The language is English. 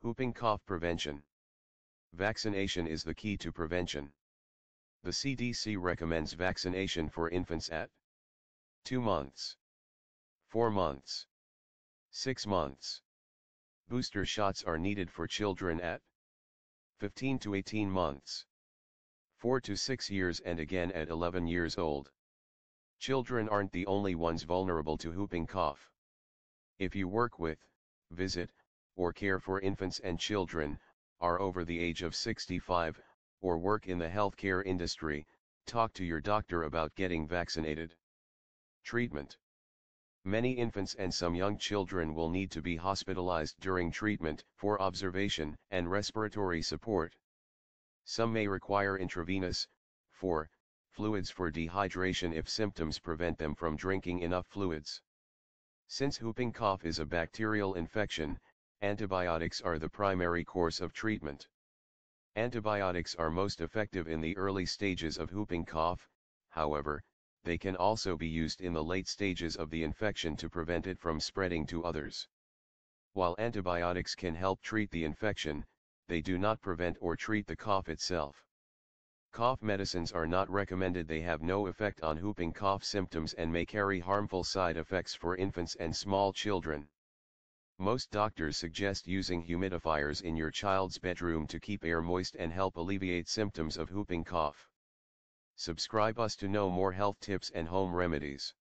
Whooping cough prevention. Vaccination is the key to prevention. The CDC recommends vaccination for infants at 2 months, 4 months, 6 months. Booster shots are needed for children at 15 to 18 months, 4 to 6 years and again at 11 years old. Children aren't the only ones vulnerable to whooping cough. If you work with, visit, or care for infants and children, are over the age of 65, or work in the healthcare industry, talk to your doctor about getting vaccinated. Treatment. Many infants and some young children will need to be hospitalized during treatment for observation and respiratory support. Some may require intravenous, fluids for dehydration if symptoms prevent them from drinking enough fluids. Since whooping cough is a bacterial infection, antibiotics are the primary course of treatment. Antibiotics are most effective in the early stages of whooping cough, however, they can also be used in the late stages of the infection to prevent it from spreading to others. While antibiotics can help treat the infection, they do not prevent or treat the cough itself. Cough medicines are not recommended. They have no effect on whooping cough symptoms and may carry harmful side effects for infants and small children. Most doctors suggest using humidifiers in your child's bedroom to keep air moist and help alleviate symptoms of whooping cough. Subscribe us to know more health tips and home remedies.